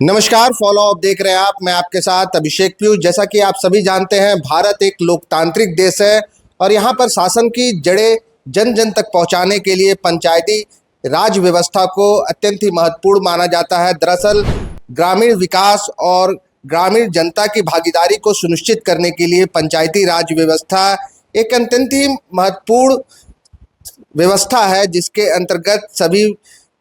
नमस्कार, follow up देख रहे हैं आप। मैं आपके साथ अभिषेक पीयूष। जैसा कि आप सभी जानते हैं, भारत एक लोकतांत्रिक देश है और यहाँ पर शासन की जड़ें जन जन तक पहुँचाने के लिए पंचायती राज व्यवस्था को अत्यंत ही महत्वपूर्ण माना जाता है। दरअसल ग्रामीण विकास और ग्रामीण जनता की भागीदारी को सुनिश्चित करने के लिए पंचायती राज व्यवस्था एक अत्यंत ही महत्वपूर्ण व्यवस्था है, जिसके अंतर्गत सभी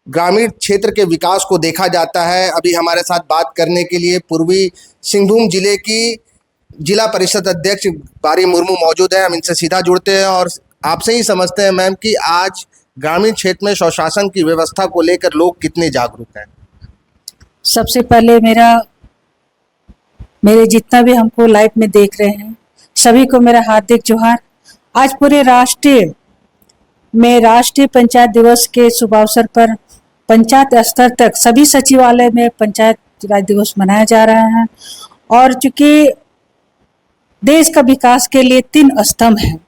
ग्रामीण क्षेत्र के विकास को देखा जाता है। अभी हमारे साथ बात करने के लिए पूर्वी सिंहभूम जिले की जिला परिषद अध्यक्ष बारी मुर्मू मौजूद है। हम इनसे सीधा जुड़ते हैं और आपसे ही समझते हैं मैम कि आज ग्रामीण क्षेत्र में स्वशासन की व्यवस्था को लेकर लोग कितने जागरूक हैं। सबसे पहले मेरे जितना भी हमको लाइव में देख रहे हैं सभी को मेरा हार्दिक जोहार। आज पूरे राष्ट्रीय पंचायत दिवस के शुभ अवसर पर पंचायत स्तर तक सभी सचिवालय में पंचायत राज दिवस मनाया जा रहा है। और चूंकि देश का विकास के लिए 3 स्तंभ हैं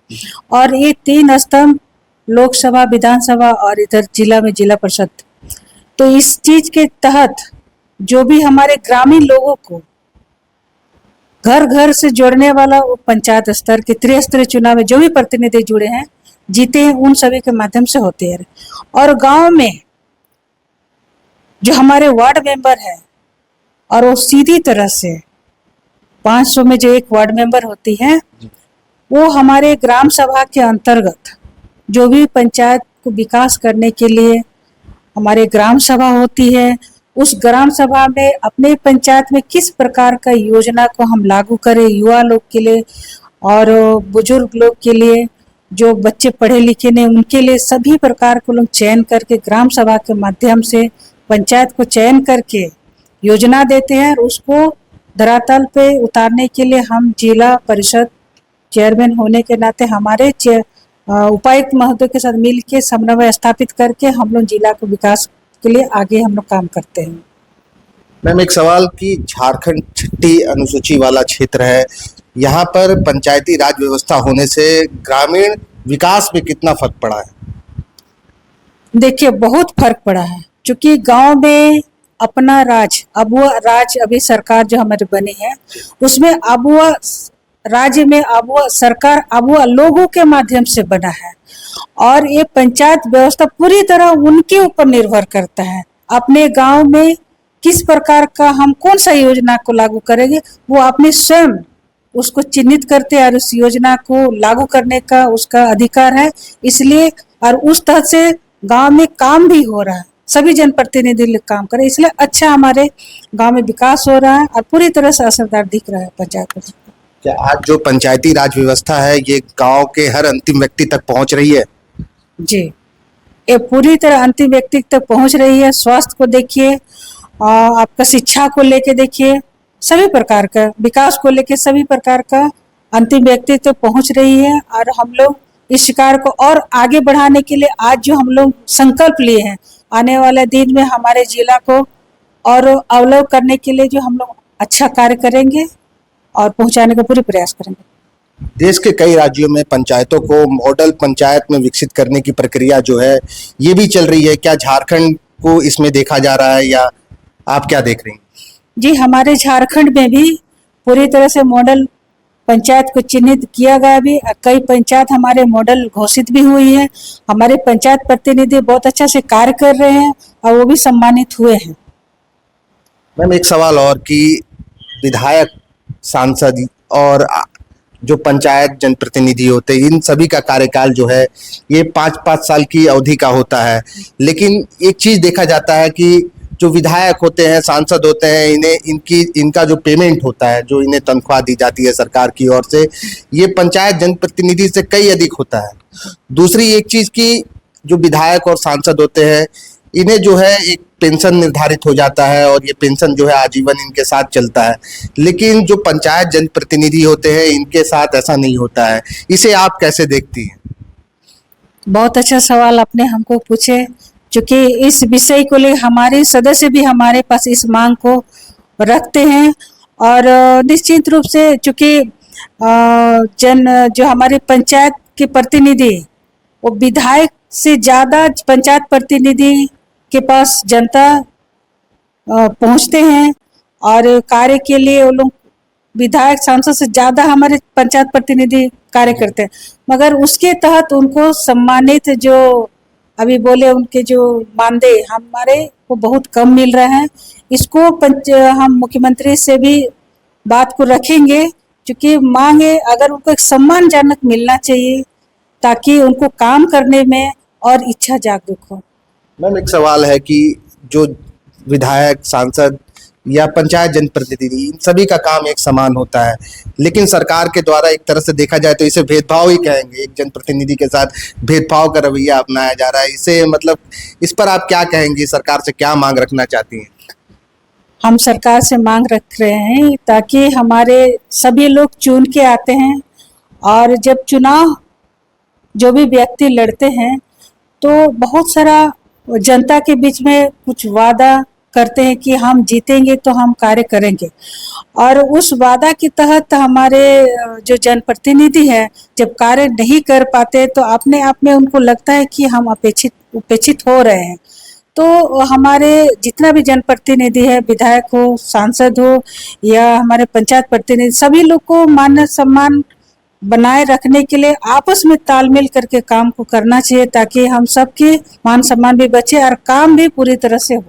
और ये 3 स्तंभ लोकसभा, विधानसभा और इधर जिला में जिला परिषद, तो इस चीज के तहत जो भी हमारे ग्रामीण लोगों को घर घर से जोड़ने वाला वो पंचायत स्तर के त्रिस्तरीय चुनाव में जो भी प्रतिनिधि जुड़े हैं, जीते हैं, उन सभी के माध्यम से होते हैं। और गांव में जो हमारे वार्ड मेंबर है और वो सीधी तरह से 500 में जो एक वार्ड मेंबर होती है, वो हमारे ग्राम सभा के अंतर्गत जो भी पंचायत को विकास करने के लिए हमारे ग्राम सभा होती है, उस ग्राम सभा में अपने पंचायत में किस प्रकार का योजना को हम लागू करें, युवा लोग के लिए और बुजुर्ग लोग के लिए, जो बच्चे पढ़े लिखे नहीं उनके लिए, सभी प्रकार को लोग चयन करके ग्राम सभा के माध्यम से पंचायत को चयन करके योजना देते हैं और उसको धरातल पे उतारने के लिए हम जिला परिषद चेयरमैन होने के नाते हमारे उपायुक्त महोदय के साथ मिल के समन्वय स्थापित करके हम लोग जिला को विकास के लिए आगे हम लोग काम करते हैं। मैम, एक सवाल कि झारखंड 6ठी अनुसूची वाला क्षेत्र है, यहाँ पर पंचायती राज व्यवस्था होने से ग्रामीण विकास में कितना फर्क पड़ा है? देखिए, बहुत फर्क पड़ा है, क्योंकि गांव में अपना राज, अबुआ राज, अभी सरकार जो हमारी बनी है उसमें अबुआ राज्य में अबुआ सरकार अबुआ लोगों के माध्यम से बना है और ये पंचायत व्यवस्था पूरी तरह उनके ऊपर निर्भर करता है। अपने गांव में किस प्रकार का हम कौन सा योजना को लागू करेंगे, वो अपने स्वयं उसको चिन्हित करते हैं और उस योजना को लागू करने का उसका अधिकार है। इसलिए और उस तरह से गांव में काम भी हो रहा है, सभी जनप्रतिनिधि लोग काम कर रहे हैं, इसलिए अच्छा हमारे गांव में विकास हो रहा है और पूरी तरह से असरदार दिख रहा है पंचायत। क्या आज जो पंचायती राज व्यवस्था है ये गांव के हर अंतिम व्यक्ति तक पहुंच रही है? जी, ये पूरी तरह अंतिम व्यक्ति तक पहुंच रही है। स्वास्थ्य को देखिए, आपका शिक्षा को लेके देखिए, सभी प्रकार का विकास को लेके सभी प्रकार का अंतिम व्यक्ति तक पहुंच रही है। और हम लोग इस कार्य को और आगे बढ़ाने के लिए आज जो हम लोग संकल्प लिए हैं, आने वाले दिन में हमारे जिला को और अवलोकन करने के लिए जो हम लोग अच्छा कार्य करेंगे और पहुंचाने का पूरी प्रयास करेंगे। देश के कई राज्यों में पंचायतों को मॉडल पंचायत में विकसित करने की प्रक्रिया जो है ये भी चल रही है। क्या झारखंड को इसमें देखा जा रहा है या आप क्या देख रही हैं? जी, हमारे झारखंड में भी पूरी तरह से मॉडल पंचायत को चिन्हित किया गया। भी कई पंचायत हमारे मॉडल घोषित भी हुई है। हमारे पंचायत प्रतिनिधि बहुत अच्छा से कार्य कर रहे हैं और वो भी सम्मानित हुए हैं। मैम, एक सवाल और कि विधायक, सांसद और जो पंचायत जनप्रतिनिधि होते हैं, इन सभी का कार्यकाल जो है ये 5-5 साल की अवधि का होता है। लेकिन एक चीज देखा जाता है कि जो विधायक होते हैं, सांसद होते हैं, इनका जो पेमेंट होता है, जो इन्हें तनख्वाह दी जाती है सरकार की ओर से, ये पंचायत जनप्रतिनिधि से कई अधिक होता है। दूसरी एक चीज की जो विधायक और सांसद होते हैं, इन्हें जो है एक पेंशन निर्धारित हो जाता है और ये पेंशन जो है आजीवन इनके साथ चलता है। लेकिन जो पंचायत जनप्रतिनिधि होते हैं इनके साथ ऐसा नहीं होता है। इसे आप कैसे देखती हैं? बहुत अच्छा सवाल आपने हमको पूछे, क्योंकि इस विषय को ले हमारे सदस्य भी हमारे पास इस मांग को रखते हैं। और निश्चित रूप से चूंकि जो हमारे पंचायत के प्रतिनिधि वो विधायक से ज्यादा पंचायत प्रतिनिधि के पास जनता पहुंचते हैं और कार्य के लिए वो लोग विधायक सांसद से ज्यादा हमारे पंचायत प्रतिनिधि कार्य करते हैं, मगर उसके तहत उनको सम्मानित जो अभी बोले उनके जो मानदेय हमारे को बहुत कम मिल रहा है। इसको हम मुख्यमंत्री से भी बात को रखेंगे, क्योंकि मांग है अगर उनको एक सम्मानजनक मिलना चाहिए ताकि उनको काम करने में और इच्छा जागरूक हो। मैम एक सवाल है कि जो विधायक सांसद या पंचायत जनप्रतिनिधि इन सभी का काम एक समान होता है, लेकिन सरकार के द्वारा एक तरह से देखा जाए तो इसे भेदभाव ही कहेंगे, एक जनप्रतिनिधि के साथ भेदभाव का रवैया अपनाया जा रहा है। इसे मतलब इस पर आप क्या कहेंगे, सरकार से क्या मांग रखना चाहती हैं? हम सरकार से मांग रख रहे हैं ताकि हमारे सभी लोग चुन के आते हैं और जब चुनाव जो भी व्यक्ति लड़ते हैं तो बहुत सारा जनता के बीच में कुछ वादा करते हैं कि हम जीतेंगे तो हम कार्य करेंगे, और उस वादा के तहत हमारे जो जनप्रतिनिधि हैं जब कार्य नहीं कर पाते तो अपने आप में उनको लगता है कि हम उपेक्षित हो रहे हैं। तो हमारे जितना भी जनप्रतिनिधि है, विधायक हो, सांसद हो या हमारे पंचायत प्रतिनिधि, सभी लोग को मान सम्मान बनाए रखने के लिए आपस में तालमेल करके काम को करना चाहिए ताकि हम सबके मान सम्मान भी बचे और काम भी पूरी तरह से हो।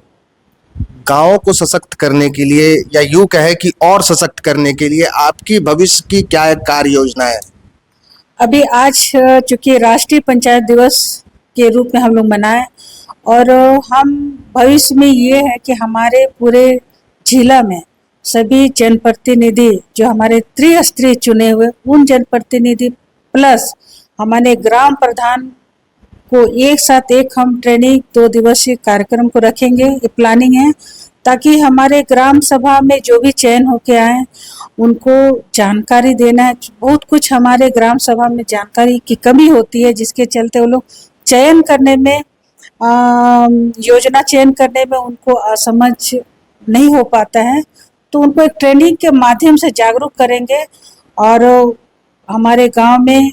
गाँव को सशक्त करने के लिए या यूं कहे कि और सशक्त करने के लिए आपकी भविष्य की क्या कार्य योजना है? अभी आज चूंकि राष्ट्रीय पंचायत दिवस के रूप में हम लोग मनाएं और हम भविष्य में ये है कि हमारे पूरे जिला में सभी जनप्रतिनिधि जो हमारे त्रिस्तरीय चुने हुए उन जनप्रतिनिधि प्लस हमारे ग्राम प्रधान को एक साथ एक हम ट्रेनिंग 2 दिवसीय कार्यक्रम को रखेंगे। ये प्लानिंग है ताकि हमारे ग्राम सभा में जो भी चयन होके आए उनको जानकारी देना है। बहुत कुछ हमारे ग्राम सभा में जानकारी की कमी होती है जिसके चलते वो लोग चयन करने में योजना चयन करने में उनको असमझ नहीं हो पाता है, तो उनको एक ट्रेनिंग के माध्यम से जागरूक करेंगे और हमारे गांव में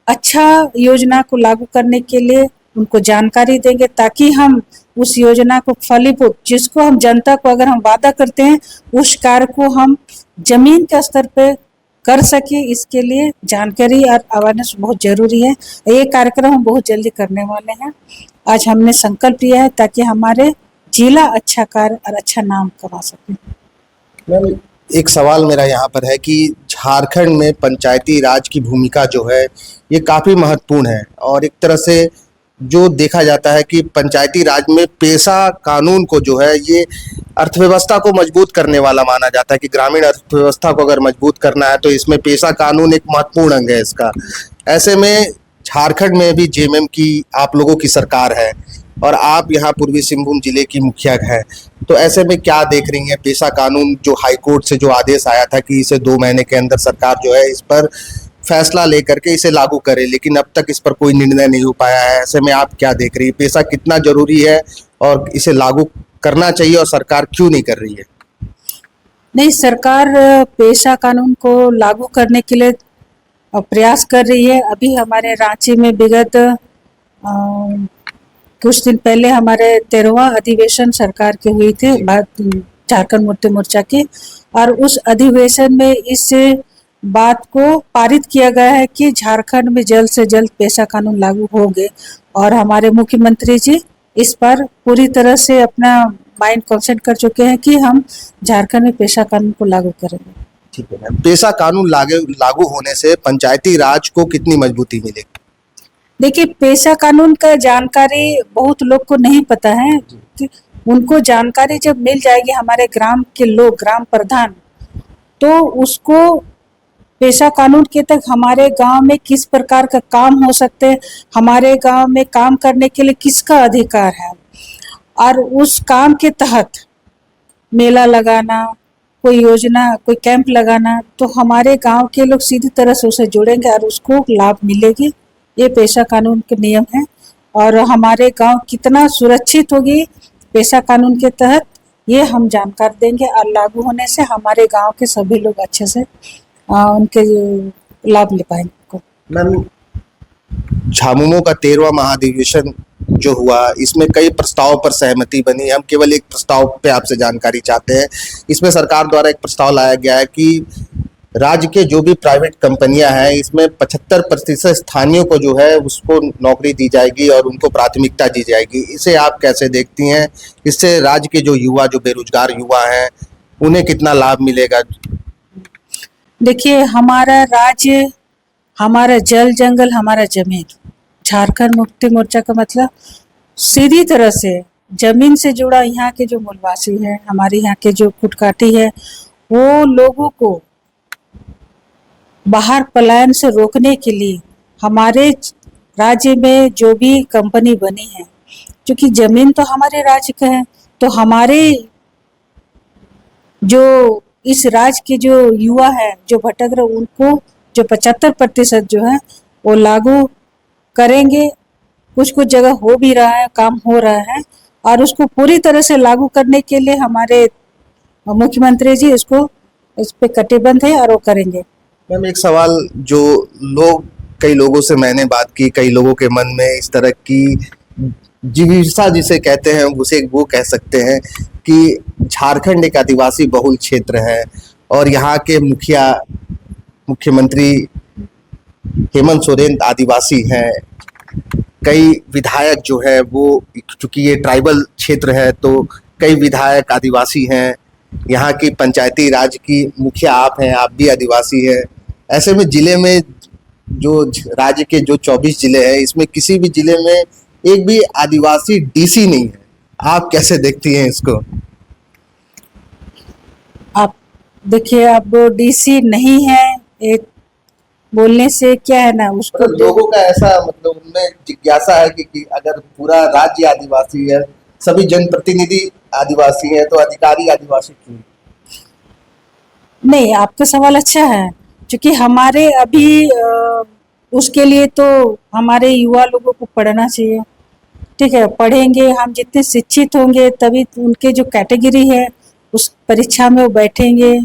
अच्छा योजना को लागू करने के लिए उनको जानकारी देंगे ताकि हम उस योजना को फलीभूत, जिसको हम जनता को अगर हम वादा करते हैं उस कार्य को हम जमीन के स्तर पे कर सके, इसके लिए जानकारी और अवेयरनेस बहुत जरूरी है। ये कार्यक्रम हम बहुत जल्दी करने वाले हैं। आज हमने संकल्प लिया है ताकि हमारे जिला अच्छा कार्य और अच्छा नाम कमा सके। मैम एक सवाल मेरा यहाँ पर है कि झारखंड में पंचायती राज की भूमिका जो है ये काफ़ी महत्वपूर्ण है और एक तरह से जो देखा जाता है कि पंचायती राज में पेशा कानून को जो है ये अर्थव्यवस्था को मजबूत करने वाला माना जाता है कि ग्रामीण अर्थव्यवस्था को अगर मजबूत करना है तो इसमें पेशा कानून एक महत्वपूर्ण अंग है इसका। ऐसे में झारखंड में भी जेएमएम की आप लोगों की सरकार है और आप यहाँ पूर्वी सिंहभूम जिले की मुखिया हैं, तो ऐसे में क्या देख रही हैं पेशा कानून जो हाईकोर्ट से जो आदेश आया था कि इसे 2 महीने के अंदर सरकार जो है इस पर फैसला लेकर के इसे लागू करे, लेकिन अब तक इस पर कोई निर्णय नहीं हो पाया है। ऐसे में आप क्या देख रही है, पेशा कितना जरूरी है और इसे लागू करना चाहिए और सरकार क्यों नहीं कर रही है? नहीं, सरकार पेशा कानून को लागू करने के लिए प्रयास कर रही है। अभी हमारे रांची में विगत कुछ दिन पहले हमारे 13वां अधिवेशन सरकार के हुई थे झारखंड मुक्ति मोर्चा के, और उस अधिवेशन में इस बात को पारित किया गया है कि झारखंड में जल्द से जल्द पेशा कानून लागू होंगे और हमारे मुख्यमंत्री जी इस पर पूरी तरह से अपना माइंड कॉन्सेंट्रेट कर चुके हैं कि हम झारखंड में पेशा कानून को लागू करेंगे। ठीक है मैम, पेशा कानून लागू होने से पंचायती राज को कितनी मजबूती मिलेगी? देखिए, पेशा कानून का जानकारी बहुत लोग को नहीं पता है। उनको जानकारी जब मिल जाएगी हमारे ग्राम के लोग, ग्राम प्रधान, तो उसको पेशा कानून के तक हमारे गांव में किस प्रकार का काम हो सकते हैं, हमारे गांव में काम करने के लिए किसका अधिकार है, और उस काम के तहत मेला लगाना, कोई योजना, कोई कैंप लगाना, तो हमारे गांव के लोग सीधी तरह से उसे जुड़ेंगे और उसको लाभ मिलेगी। ये पेशा कानून के नियम है और हमारे गांव कितना सुरक्षित होगी पेशा कानून के तहत ये हम जानकार देंगे, और लागू होने से हमारे गांव के सभी लोग अच्छे से उनके लाभ ले पाएंगे। मैम झामुमो का 13वां महाधिवेशन जो हुआ, इसमें कई प्रस्ताव पर सहमति बनी। हम केवल एक प्रस्ताव पे आपसे जानकारी चाहते हैं। इसमें सरकार द्वारा एक प्रस्ताव लाया गया है कि राज्य के जो भी प्राइवेट कंपनियां हैं, इसमें 75% स्थानीयों को जो है उसको नौकरी दी जाएगी और उनको प्राथमिकता दी जाएगी। इसे आप कैसे देखती हैं? इससे राज्य के जो युवा, जो बेरोजगार युवा हैं, उन्हें कितना लाभ मिलेगा? देखिए, हमारा राज्य, हमारा जल जंगल, हमारा जमीन, झारखंड मुक्ति मोर्चा का मतलब सीधी तरह से जमीन से जुड़ा यहाँ के जो मूलवासी है, हमारे यहाँ के जो कुटकाटी है, वो लोगों को बाहर पलायन से रोकने के लिए हमारे राज्य में जो भी कंपनी बनी है, क्योंकि जमीन तो हमारे राज्य का है, तो हमारे जो इस राज्य के जो युवा है जो भटक रहे, उनको जो 75% जो है वो लागू करेंगे। कुछ कुछ जगह हो भी रहा है, काम हो रहा है, और उसको पूरी तरह से लागू करने के लिए हमारे मुख्यमंत्री जी इस पे कटिबद्ध है और वो करेंगे। मैम, एक सवाल जो कई लोगों से मैंने बात की, कई लोगों के मन में इस तरह की जिज्ञासा जिसे कहते हैं, उसे वो कह सकते हैं कि झारखंड एक आदिवासी बहुल क्षेत्र है और यहाँ के मुख्यमंत्री हेमंत सोरेन आदिवासी हैं। कई विधायक जो है वो, चूंकि ये ट्राइबल क्षेत्र है तो कई विधायक आदिवासी हैं। यहाँ की पंचायती राज की मुखिया आप हैं, आप भी आदिवासी हैं। ऐसे में जिले में जो राज्य के जो 24 जिले हैं, इसमें किसी भी जिले में एक भी आदिवासी डीसी नहीं है। आप कैसे देखती हैं इसको? आप देखिए, अब वो डीसी नहीं है, एक बोलने से क्या है ना, उसको लोगों का ऐसा मतलब उनमें जिज्ञासा है कि अगर पूरा राज्य आदिवासी है, सभी जनप्रतिनिधि आदिवासी हैं, तो अधिकारी आदिवासी क्यों? नहीं, आपका सवाल अच्छा है, क्योंकि हमारे अभी उसके लिए तो हमारे युवा लोगों को पढ़ना चाहिए। ठीक है, पढ़ेंगे, हम जितने शिक्षित होंगे तभी उनके जो कैटेगरी है उस परीक्षा में वो बैठेंगे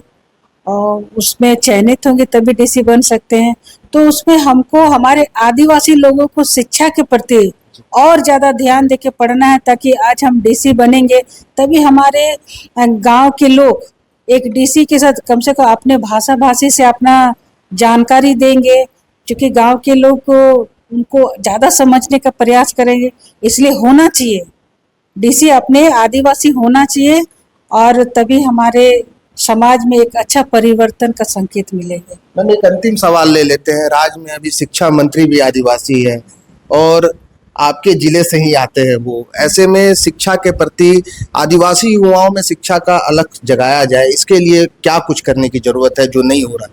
और उसमें चयनित होंगे तभी डीसी बन सकते हैं। तो उसमें हमको हमारे आदिवासी लोगों को शिक्षा के प्रति और ज़्यादा ध्यान देके पढ़ना है, ताकि आज हम डीसी बनेंगे तभी हमारे गांव के लोग एक डीसी के साथ कम से कम अपने भाषा भाषी से अपना जानकारी देंगे, क्योंकि गांव के लोग को उनको ज़्यादा समझने का प्रयास करेंगे। इसलिए होना चाहिए डीसी, अपने आदिवासी होना चाहिए, और तभी हमारे समाज में एक अच्छा परिवर्तन का संकेत मिलेगा। मैम, एक अंतिम सवाल ले लेते हैं। राज्य में अभी शिक्षा मंत्री भी आदिवासी है और आपके जिले से ही आते हैं वो। ऐसे में शिक्षा के प्रति आदिवासी युवाओं में शिक्षा का अलग जगाया जाए, इसके लिए क्या कुछ करने की जरूरत है जो नहीं हो रहा?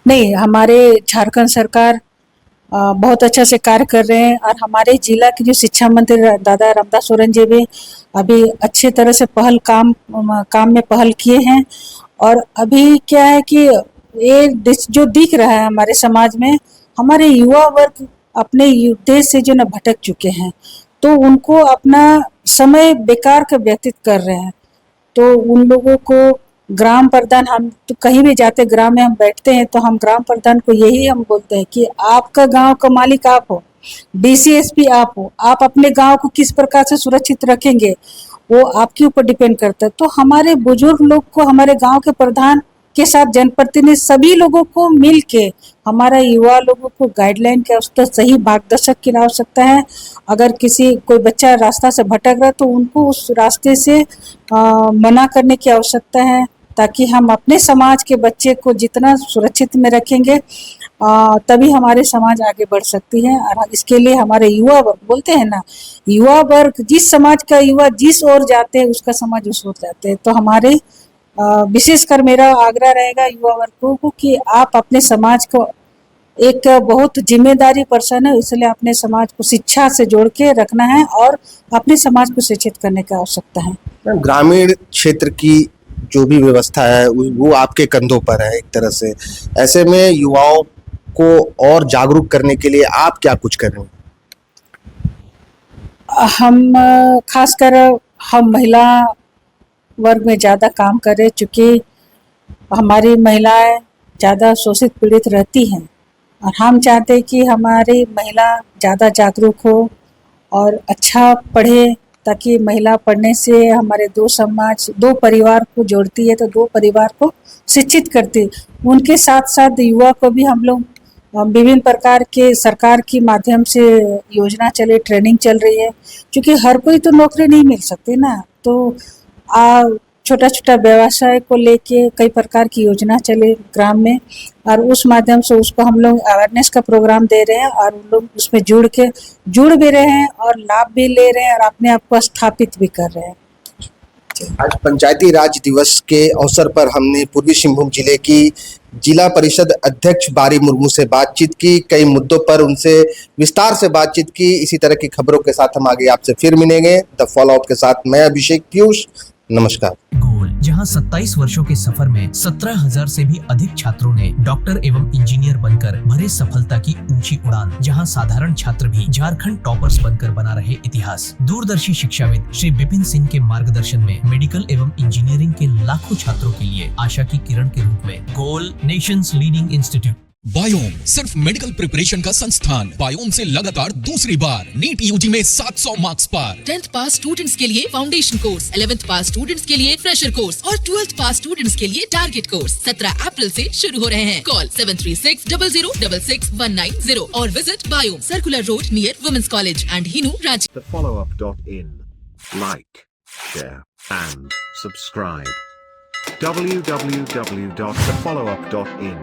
नहीं, हमारे झारखंड सरकार बहुत अच्छा से कार्य कर रहे हैं, और हमारे जिला के जो शिक्षा मंत्री दादा रामदास सोरेन जी भी अभी अच्छे तरह से काम में पहल किए हैं। और अभी क्या है कि ये जो दिख रहा है हमारे समाज में, हमारे युवा वर्ग अपने देश से जो न भटक चुके हैं, तो उनको अपना समय बेकार का व्यतीत कर रहे हैं। तो उन लोगों को ग्राम प्रधान, हम तो कहीं भी जाते ग्राम में हम बैठते हैं तो हम ग्राम प्रधान को यही हम बोलते हैं कि आपका गांव का मालिक आप हो, डीसीएसपी आप हो, आप अपने गांव को किस प्रकार से सुरक्षित रखेंगे वो आपके ऊपर डिपेंड करता है। तो हमारे बुजुर्ग लोग को, हमारे गांव के प्रधान के साथ जनप्रतिनिधि सभी लोगों को मिल के हमारा युवा लोगों को गाइडलाइन की आवश्यकता, सही मार्गदर्शक की आवश्यकता है। अगर कोई बच्चा रास्ता से भटक रहा है तो उनको उस रास्ते से मना करने की आवश्यकता है, ताकि हम अपने समाज के बच्चे को जितना सुरक्षित में रखेंगे तभी हमारे समाज आगे बढ़ सकती है। और इसके लिए हमारे युवा वर्ग, बोलते हैं ना, युवा वर्ग, जिस समाज का युवा जिस ओर जाते हैं उसका समाज उस ओर जाते हैं। तो हमारे विशेषकर मेरा आग्रह रहेगा युवा वर्गों को कि आप अपने समाज को, एक बहुत जिम्मेदारी पर्सन है, इसलिए अपने समाज को शिक्षा से जोड़ के रखना है और अपने समाज को शिक्षित करने की आवश्यकता है। ग्रामीण क्षेत्र की जो भी व्यवस्था है वो आपके कंधों पर है एक तरह से। ऐसे में युवाओं को और जागरूक करने के लिए आप क्या कुछ कर रहे हैं? हम खासकर हम महिला वर्ग में ज़्यादा काम करें, चूँकि हमारी महिलाएं ज़्यादा शोषित पीड़ित रहती हैं, और हम चाहते हैं कि हमारी महिला ज़्यादा जागरूक हो और अच्छा पढ़े, ताकि महिला पढ़ने से हमारे दो समाज, दो परिवार को जोड़ती है, तो दो परिवार को शिक्षित करती है। उनके साथ साथ युवा को भी हम लोग विभिन्न प्रकार के सरकार के माध्यम से योजना चले, ट्रेनिंग चल रही है, क्योंकि हर कोई तो नौकरी नहीं मिल सकती ना। तो छोटा छोटा व्यवसाय को लेके कई प्रकार की योजना चले ग्राम में, और उस माध्यम से उसको हम लोग अवेयरनेस का प्रोग्राम दे रहे हैं, और उन लोग उसमें जुड़ भी रहे हैं और लाभ भी ले रहे हैं और अपने आप को स्थापित भी कर रहे हैं। आज पंचायती राज दिवस के अवसर पर हमने पूर्वी सिंहभूम जिले की जिला परिषद अध्यक्ष बारी मुर्मू से बातचीत की, कई मुद्दों पर उनसे विस्तार से बातचीत की। इसी तरह की खबरों के साथ हम आगे आपसे फिर मिलेंगे द फॉलोअप के साथ। मैं अभिषेक पीयूष, नमस्कार। गोल, जहां 27 वर्षों के सफर में 17,000 से भी अधिक छात्रों ने डॉक्टर एवं इंजीनियर बनकर भरे सफलता की ऊंची उड़ान, जहां साधारण छात्र भी झारखंड टॉपर्स बनकर बना रहे इतिहास। दूरदर्शी शिक्षाविद श्री विपिन सिंह के मार्गदर्शन में मेडिकल एवं इंजीनियरिंग के लाखों छात्रों के लिए आशा की किरण के रूप में गोल, नेशंस लीडिंग इंस्टीट्यूट। बायोम सिर्फ मेडिकल प्रिपरेशन का संस्थान। बायोम से लगातार दूसरी बार नीट यूजी में 700 मार्क्स पार। 10th पास स्टूडेंट्स के लिए फाउंडेशन कोर्स, 11th पास स्टूडेंट्स के लिए फ्रेशर कोर्स और 12th पास स्टूडेंट्स के लिए टारगेट कोर्स 17 अप्रैल से शुरू हो रहे हैं। कॉल 7360066190 और विजिट बायोम, circular road near women's college and Hinoo, Ranchi. thefollowup.in. Like, share, and subscribe. www.thefollowup.in